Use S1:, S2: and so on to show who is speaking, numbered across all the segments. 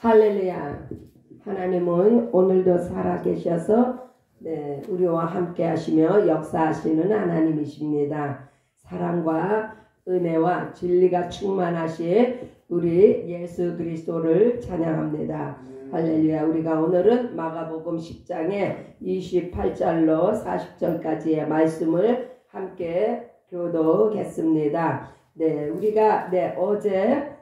S1: 할렐루야. 하나님은 오늘도 살아계셔서 우리와 함께 하시며 역사하시는 하나님이십니다. 사랑과 은혜와 진리가 충만하신 우리 예수 그리스도를 찬양합니다. 할렐루야. 우리가 오늘은 마가복음 10장의 28절로 40절까지의 말씀을 함께 교독했습니다. 우리가 어제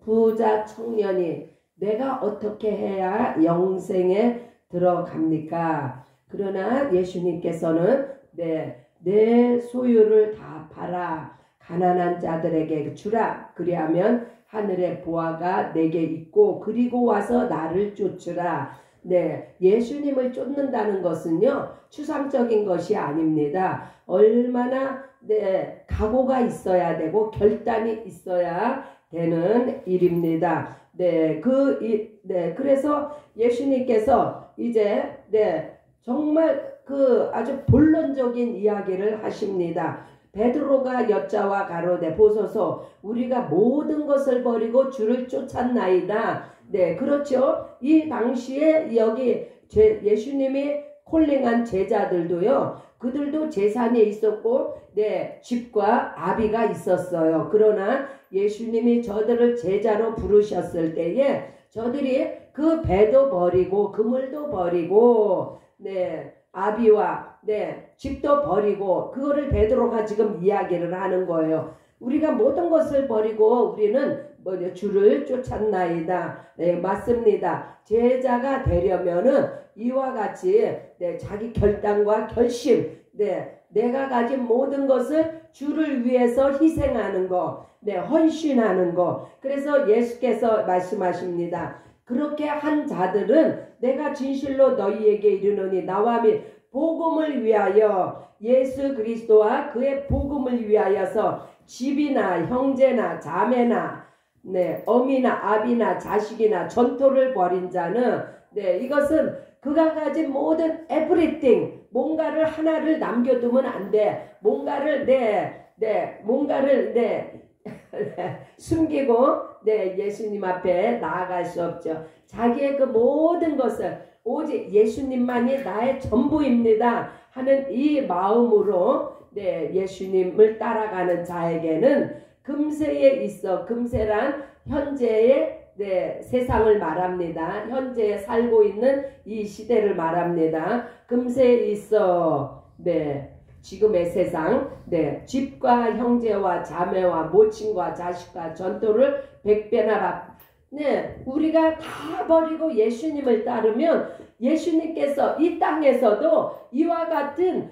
S1: 부자 청년이 내가 어떻게 해야 영생에 들어갑니까? 그러나 예수님께서는 내 소유를 다 팔아 가난한 자들에게 주라. 그리하면 하늘의 보화가 내게 있고 그리고 와서 나를 쫓으라. 예수님을 쫓는다는 것은요 추상적인 것이 아닙니다. 얼마나 각오가 있어야 되고 결단이 있어야 되는 일입니다. 그래서 예수님께서 이제 정말 아주 본론적인 이야기를 하십니다. 베드로가 여자와 가로되 보소서 우리가 모든 것을 버리고 주를 쫓았나이다. 그렇죠. 이 당시에 여기 예수님이 콜링한 제자들도요. 그들도 재산이 있었고 집과 아비가 있었어요. 그러나 예수님이 저들을 제자로 부르셨을 때에 저들이 그 배도 버리고 그물도 버리고 아비와 집도 버리고 그거를 베드로가 지금 이야기를 하는 거예요. 우리가 모든 것을 버리고 우리는 주를 쫓았나이다. 맞습니다. 제자가 되려면은 이와 같이 자기 결단과 결심, 내가 가진 모든 것을 주를 위해서 희생하는 거, 헌신하는 거. 그래서 예수께서 말씀하십니다. 그렇게 한 자들은 내가 진실로 너희에게 이르노니 나와 및 복음을 위하여 예수 그리스도와 그의 복음을 위하여서 집이나 형제나 자매나 어미나 아비나 자식이나 전토를 벌인 자는 이것은 그가 가진 모든 everything 뭔가를 하나를 남겨두면 안 돼. 뭔가를 숨기고 예수님 앞에 나아갈 수 없죠. 자기의 그 모든 것을 오직 예수님만이 나의 전부입니다 하는 이 마음으로 예수님을 따라가는 자에게는 금세에 있어, 금세란 현재의 세상을 말합니다. 현재에 살고 있는 이 시대를 말합니다. 금세에 있어 지금의 세상 집과 형제와 자매와 모친과 자식과 전토를 100배나 우리가 다 버리고 예수님을 따르면 예수님께서 이 땅에서도 이와 같은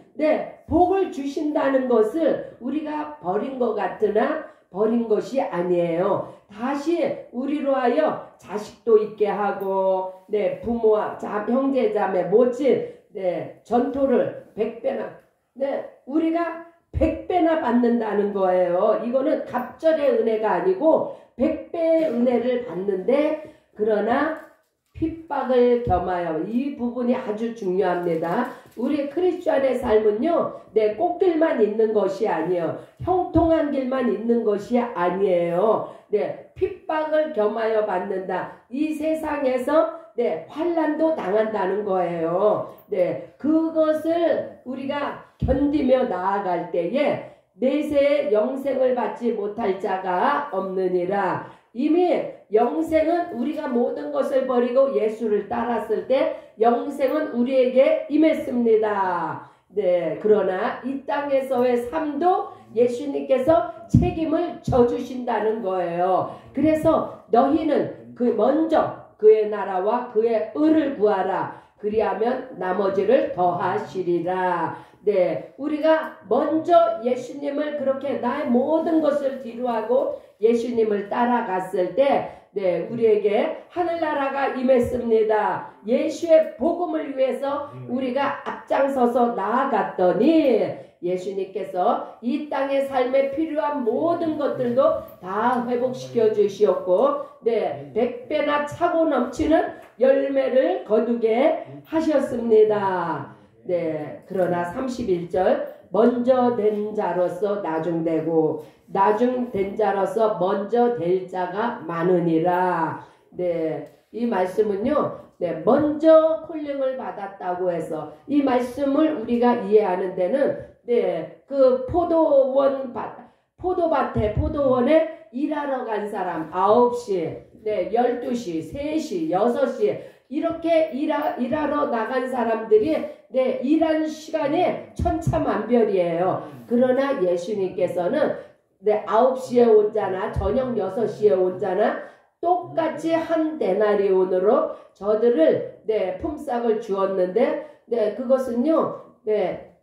S1: 복을 주신다는 것을 우리가 버린 것 같으나 버린 것이 아니에요. 다시 우리로 하여 자식도 있게 하고 부모와 형제 자매 모친 전토를 100배나 우리가 100배나 받는다는 거예요. 이거는 갑절의 은혜가 아니고 100배의 은혜를 받는데 그러나 핍박을 겸하여 이 부분이 아주 중요합니다. 우리 크리스천의 삶은요 꽃길만 있는 것이 아니에요. 형통한 길만 있는 것이 아니에요. 핍박을 겸하여 받는다. 이 세상에서 환난도 당한다는 거예요. 그것을 우리가 견디며 나아갈 때에 내세의 영생을 받지 못할 자가 없느니라. 이미 영생은 우리가 모든 것을 버리고 예수를 따랐을 때 영생은 우리에게 임했습니다. 그러나 이 땅에서의 삶도 예수님께서 책임을 져주신다는 거예요. 그래서 너희는 먼저 그의 나라와 그의 의를 구하라. 그리하면 나머지를 더하시리라. 우리가 먼저 예수님을 그렇게 나의 모든 것을 뒤로하고 예수님을 따라갔을 때 우리에게 하늘나라가 임했습니다. 예수의 복음을 위해서 우리가 앞장서서 나아갔더니 예수님께서 이 땅의 삶에 필요한 모든 것들도 다 회복시켜 주시었고 100배나 차고 넘치는 열매를 거두게 하셨습니다. 그러나 31절 먼저 된 자로서 나중되고 나중된 자로서 먼저 될 자가 많으니라. 이 말씀은요, 네, 먼저 콜링을 받았다고 해서 이 말씀을 우리가 이해하는 데는 네, 그 포도원에 일하러 간 사람 9시, 네, 12시, 3시, 6시 이렇게 일하러 나간 사람들이 네, 일하는 시간이 천차만별이에요. 그러나 예수님께서는 네, 9시에 온 자나 저녁 6시에 온 자나 똑같이 한 데나리온으로 저들을 네, 품삯을 주었는데 네, 그것은요, 네,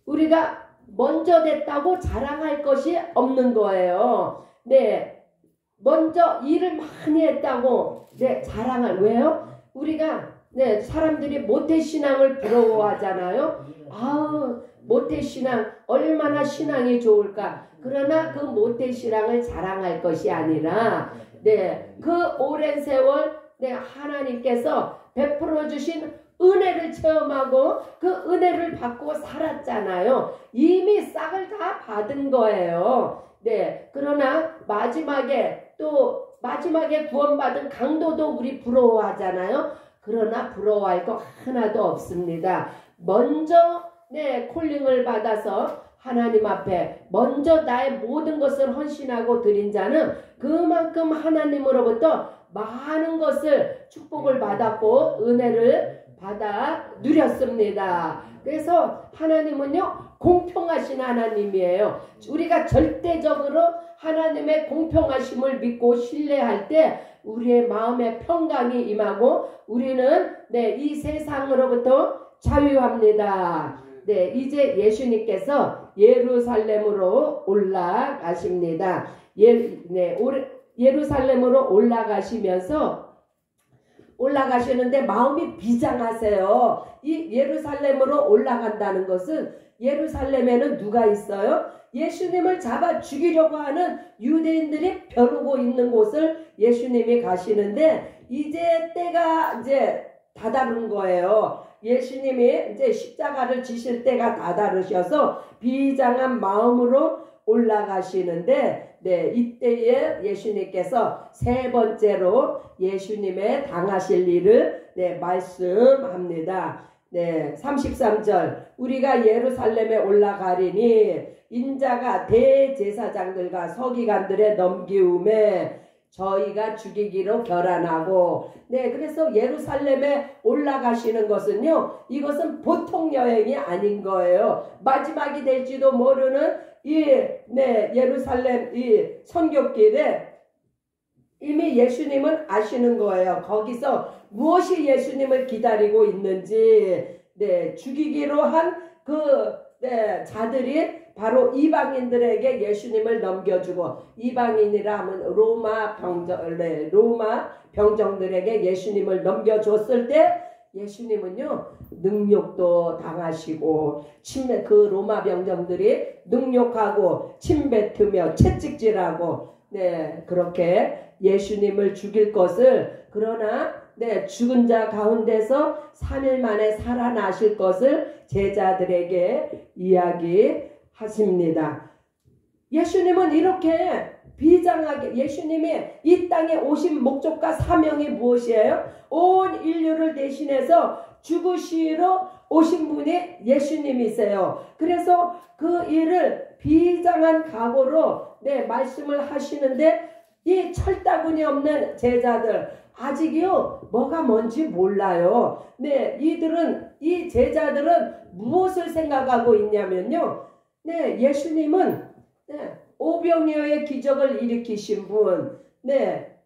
S1: 우리가 먼저 됐다고 자랑할 것이 없는 거예요. 네, 먼저 일을 많이 했다고 네, 자랑할. 왜요? 우리가 네, 사람들이 모태신앙을 부러워하잖아요. 아우, 모태신앙 얼마나 신앙이 좋을까. 그러나 그 모태신앙을 자랑할 것이 아니라 네, 그 오랜 세월 네, 하나님께서 베풀어 주신 은혜를 체험하고 그 은혜를 받고 살았잖아요. 이미 싹을 다 받은 거예요. 네, 그러나 마지막에 구원받은 강도도 우리 부러워하잖아요. 그러나 부러워할 거 하나도 없습니다. 먼저 네, 콜링을 받아서 하나님 앞에 먼저 나의 모든 것을 헌신하고 드린 자는 그만큼 하나님으로부터 많은 것을 축복을 받았고 은혜를 받아 누렸습니다. 그래서 하나님은요, 공평하신 하나님이에요. 우리가 절대적으로 하나님의 공평하심을 믿고 신뢰할 때 우리의 마음에 평강이 임하고 우리는 네, 이 세상으로부터 자유합니다. 네, 이제 예수님께서 예루살렘으로 올라가십니다. 예루살렘으로 올라가시는데 마음이 비장하세요. 이 예루살렘으로 올라간다는 것은 예루살렘에는 누가 있어요? 예수님을 잡아 죽이려고 하는 유대인들이 벼르고 있는 곳을 예수님이 가시는데 이제 때가 이제 다다른 거예요. 예수님이 이제 십자가를 지실 때가 다다르셔서 비장한 마음으로 올라가시는데 네, 이때에 예수님께서 세 번째로 예수님의 당하실 일을 네, 말씀합니다. 네, 33절 우리가 예루살렘에 올라가리니 인자가 대제사장들과 서기관들의 넘기움에 저희가 죽이기로 결단하고 네, 그래서 예루살렘에 올라가시는 것은요, 이것은 보통 여행이 아닌 거예요. 마지막이 될지도 모르는 예루살렘 이 선교길에 이미 예수님은 아시는 거예요. 거기서 무엇이 예수님을 기다리고 있는지 네, 죽이기로 한 자들이 바로 이방인들에게 예수님을 넘겨주고 이방인이라 하면 로마 병정들에게 예수님을 넘겨줬을 때 예수님은요 능욕도 당하시고 그 로마 병정들이 능욕하고 침뱉으며 채찍질하고 네 그렇게 예수님을 죽일 것을 그러나 네, 죽은 자 가운데서 3일 만에 살아나실 것을 제자들에게 이야기하십니다. 예수님은 이렇게 비장하게 예수님이 이 땅에 오신 목적과 사명이 무엇이에요? 온 인류를 대신해서 죽으시러 오신 분이 예수님이세요. 그래서 그 일을 비장한 각오로 네, 말씀을 하시는데 이 철다군이 없는 제자들 아직이요 뭐가 뭔지 몰라요. 네, 이 제자들은 무엇을 생각하고 있냐면요. 네, 예수님은 네, 오병이어의 기적을 일으키신 분, 네,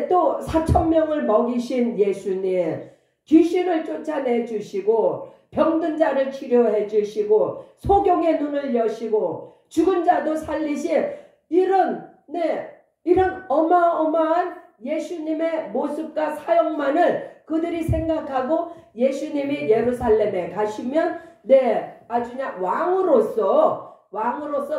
S1: 또 4,000명을 먹이신 예수님, 귀신을 쫓아내 주시고 병든 자를 치료해 주시고 소경의 눈을 여시고 죽은 자도 살리신 이런 어마어마한 예수님의 모습과 사역만을 그들이 생각하고 예수님이 예루살렘에 가시면 아주 그냥 왕으로서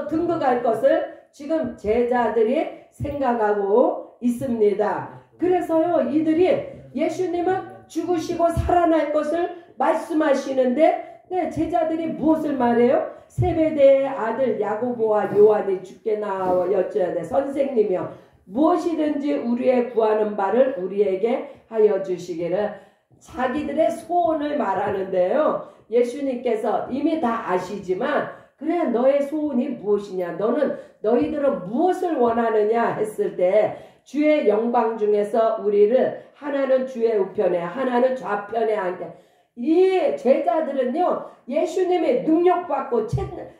S1: 등극할 것을 지금 제자들이 생각하고 있습니다. 그래서요 이들이 예수님은 죽으시고 살아날 것을 말씀하시는데 제자들이 무엇을 말해요? 세베대의 아들 야고보와 요한이 주께 나와 여쭤야 돼. 선생님이요, 무엇이든지 우리의 구하는 바를 우리에게 하여 주시기를. 자기들의 소원을 말하는데요. 예수님께서 이미 다 아시지만 그래 너의 소원이 무엇이냐, 너희들은 무엇을 원하느냐 했을 때 주의 영광 중에서 우리를 하나는 주의 우편에 하나는 좌편에 앉게. 이 제자들은요 예수님의 능력받고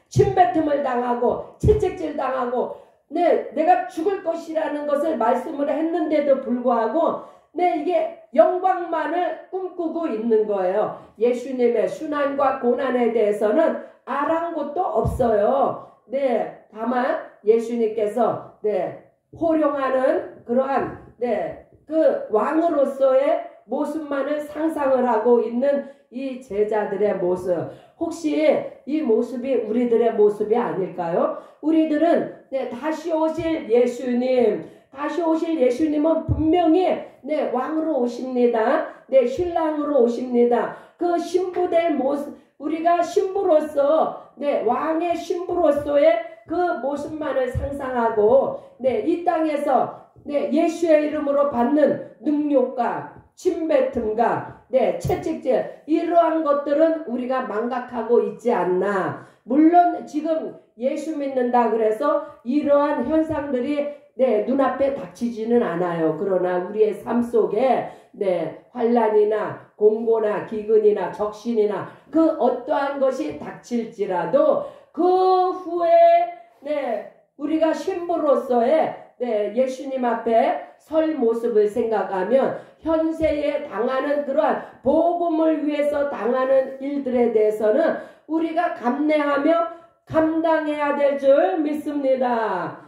S1: 침뱉음을 당하고 채찍질 당하고 내가 죽을 것이라는 것을 말씀을 했는데도 불구하고 이게 영광만을 꿈꾸고 있는 거예요. 예수님의 순환과 고난에 대해서는 아랑곳도 없어요. 다만 예수님께서 호령하는 그러한 그 왕으로서의 모습만을 상상을 하고 있는 이 제자들의 모습, 혹시 이 모습이 우리들의 모습이 아닐까요? 우리들은 다시 오실 예수님은 분명히 왕으로 오십니다. 신랑으로 오십니다. 그 신부될 모습, 우리가 신부로서 왕의 신부로서의 그 모습만을 상상하고 이 땅에서 예수의 이름으로 받는 능력과 침뱉음과 채찍질, 이러한 것들은 우리가 망각하고 있지 않나. 물론 지금 예수 믿는다 그래서 이러한 현상들이 눈앞에 닥치지는 않아요. 그러나 우리의 삶 속에 환난이나 공고나 기근이나 적신이나 그 어떠한 것이 닥칠지라도 그 후에 우리가 신부로서의 예수님 앞에 설 모습을 생각하면 현세에 당하는 그러한 복음을 위해서 당하는 일들에 대해서는 우리가 감내하며 감당해야 될 줄 믿습니다.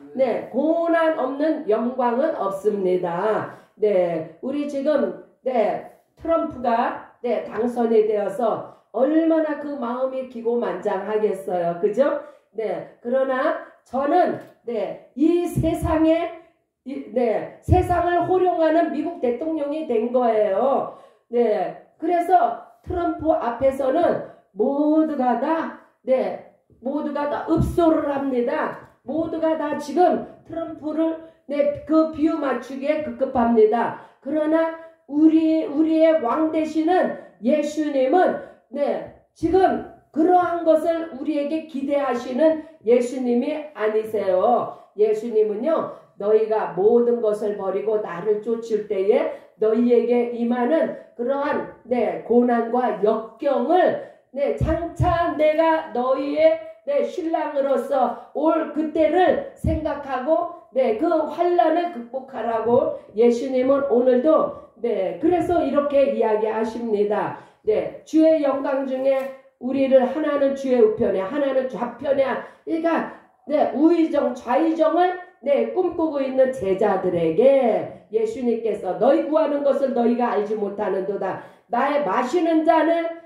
S1: 고난 없는 영광은 없습니다. 우리 지금 트럼프가 당선이 되어서 얼마나 그 마음이 기고만장하겠어요. 그죠? 그러나 저는 이 세상에 세상을 호령하는 미국 대통령이 된 거예요. 그래서 트럼프 앞에서는 모두가 다 읍소를 합니다. 모두가 다 지금 트럼프를 그 비유 맞추기에 급급합니다. 그러나 우리의 왕 되시는 예수님은 지금 그러한 것을 우리에게 기대하시는 예수님이 아니세요. 예수님은요 너희가 모든 것을 버리고 나를 쫓을 때에 너희에게 임하는 그러한 고난과 역경을 장차 내가 너희의 신랑으로서 올 그때를 생각하고 그 환난을 극복하라고 예수님은 오늘도 그래서 이렇게 이야기하십니다. 주의 영광 중에 우리를 하나는 주의 우편에 하나는 좌편에, 그러니까 우의정 좌의정을 꿈꾸고 있는 제자들에게 예수님께서 너희 구하는 것을 너희가 알지 못하는도다. 나의 마시는 잔을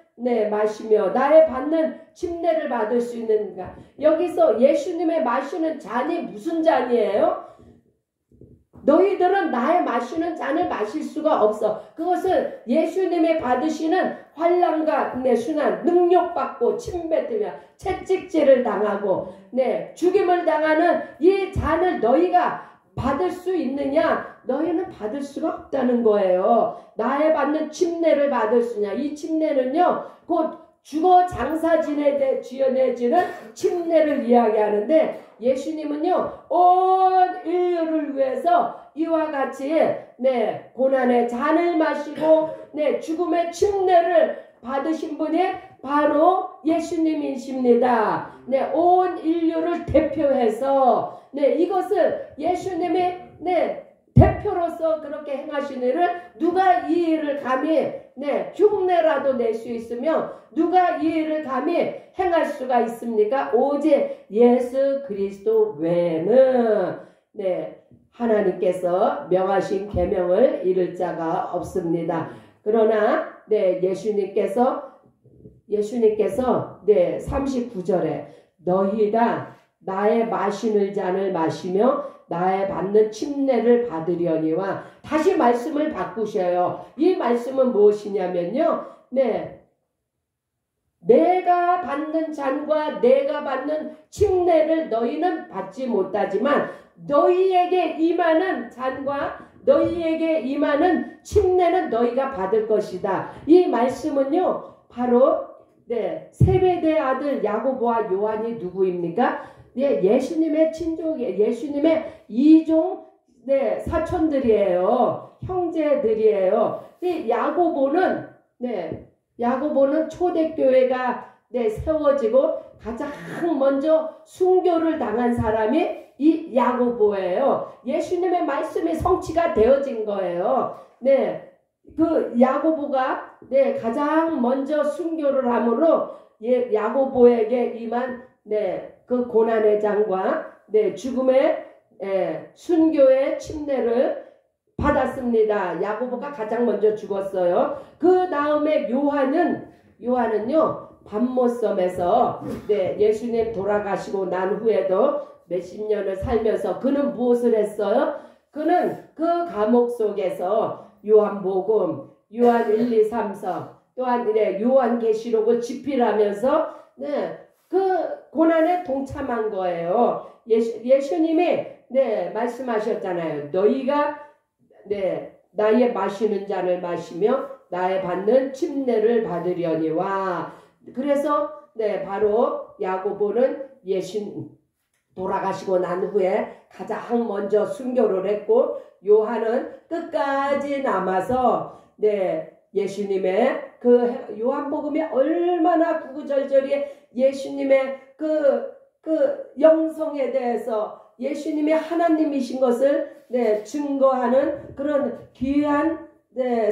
S1: 마시며 나의 받는 침례를 받을 수 있는가. 여기서 예수님의 마시는 잔이 무슨 잔이에요? 너희들은 나의 마시는 잔을 마실 수가 없어. 그것을 예수님의 받으시는 환난과 순환, 능력받고 침뱉으며 채찍질을 당하고 죽임을 당하는 이 잔을 너희가 받을 수 있느냐? 너희는 받을 수가 없다는 거예요. 나의 받는 침례를 받을 수냐? 이 침례는요 곧 죽어 장사 지어내지는 침례를 이야기하는데 예수님은요 온 인류를 위해서 이와 같이 고난의 잔을 마시고 죽음의 침례를 받으신 분이 바로 예수님이십니다. 온 인류를 대표해서 이것을 예수님이 대표로서 그렇게 행하신 일을 누가 이 일을 감히 흉내라도 낼 수 있으며 누가 이 일을 감히 행할 수가 있습니까? 오직 예수 그리스도 외에는 하나님께서 명하신 계명을 이룰 자가 없습니다. 그러나 예수님께서 39절에 너희가 나의 마시는 잔을 마시며 나의 받는 침례를 받으려니와, 다시 말씀을 바꾸셔요. 이 말씀은 무엇이냐면요 내가 받는 잔과 내가 받는 침례를 너희는 받지 못하지만 너희에게 임하는 잔과 너희에게 임하는 침례는 너희가 받을 것이다. 이 말씀은요, 바로 세베대 아들 야고보와 요한이 누구입니까? 예수님의 친족이에요. 예수님의 이종 사촌들이에요. 형제들이에요. 야고보는 초대교회가 세워지고 가장 먼저 순교를 당한 사람이 이 야고보예요. 예수님의 말씀이 성취가 되어진 거예요. 그 야고보가 가장 먼저 순교를 함으로 야고보에게 임한 그 고난의 장과 죽음의 순교의 침례를 받았습니다. 야고보가 가장 먼저 죽었어요. 그 다음에 요한은요 밤모섬에서 예수님 돌아가시고 난 후에도 몇십 년을 살면서 그는 무엇을 했어요? 그는 그 감옥 속에서 요한복음, 요한 1, 2, 3서 또한 요한계시록을 집필하면서 그 고난에 동참한 거예요. 예수님이 말씀하셨잖아요. 너희가 나의 마시는 잔을 마시며 나의 받는 침례를 받으려니와. 그래서 바로 야고보는 돌아가시고 난 후에 가장 먼저 순교를 했고, 요한은 끝까지 남아서 예수님의 그 요한복음이 얼마나 구구절절히 예수님의 그 영성에 대해서 예수님이 하나님이신 것을 증거하는 그런 귀한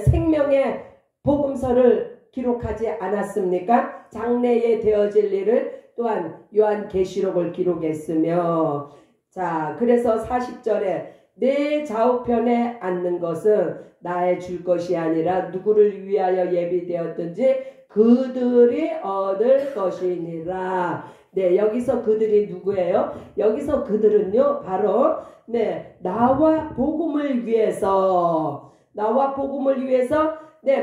S1: 생명의 복음서를 기록하지 않았습니까? 장래에 되어질 일을 또한 요한계시록을 기록했으며, 자, 그래서 40절에 내 좌우편에 앉는 것은 나의 줄 것이 아니라 누구를 위하여 예비되었든지 그들이 얻을 것이니라. 여기서 그들이 누구예요? 여기서 그들은요, 바로 나와 복음을 위해서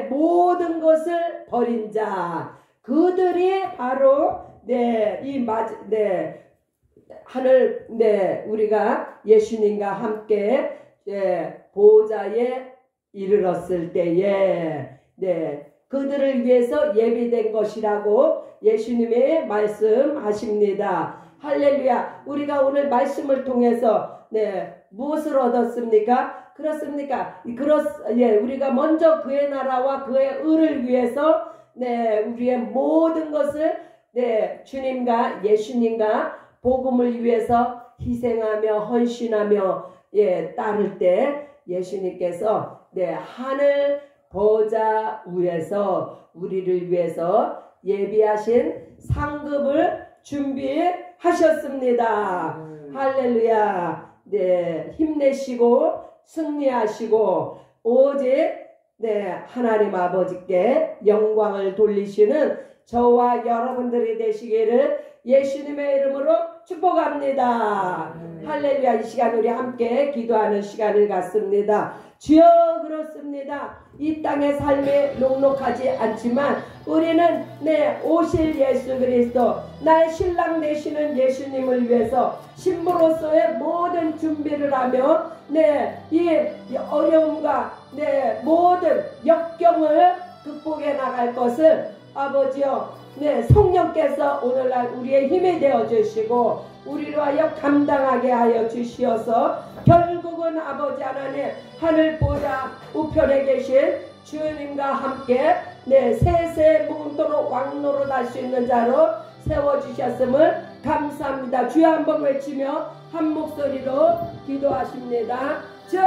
S1: 모든 것을 버린 자, 그들이 바로 하늘 우리가 예수님과 함께 보좌에 이르렀을 때에 그들을 위해서 예비된 것이라고 예수님이 말씀하십니다. 할렐루야. 우리가 오늘 말씀을 통해서 무엇을 얻었습니까? 그렇습니까? 우리가 먼저 그의 나라와 그의 의를 위해서 우리의 모든 것을 주님과 예수님과 복음을 위해서 희생하며 헌신하며 따를 때 예수님께서 하늘 보좌 위에서 우리를 위해서 예비하신 상급을 준비하셨습니다. 할렐루야. 힘내시고 승리하시고 오직 하나님 아버지께 영광을 돌리시는 저와 여러분들이 되시기를 예수님의 이름으로 축복합니다. 할렐루야. 이 시간 우리 함께 기도하는 시간을 갖습니다. 주여, 그렇습니다. 이 땅의 삶이 녹록하지 않지만 우리는 오실 예수 그리스도, 나의 신랑 되시는 예수님을 위해서 신부로서의 모든 준비를 하며 이 어려움과 모든 역경을 극복해 나갈 것을 아버지여 성령께서 오늘날 우리의 힘이 되어 주시고 우리로 하여 감당하게 하여 주시어서 결국은 아버지 하나님 하늘 보좌 우편에 계신 주님과 함께 세세 묵도록 왕노릇 할 수 있는 자로 세워주셨음을 감사합니다. 주여 한번 외치며 한 목소리로 기도하십니다. 주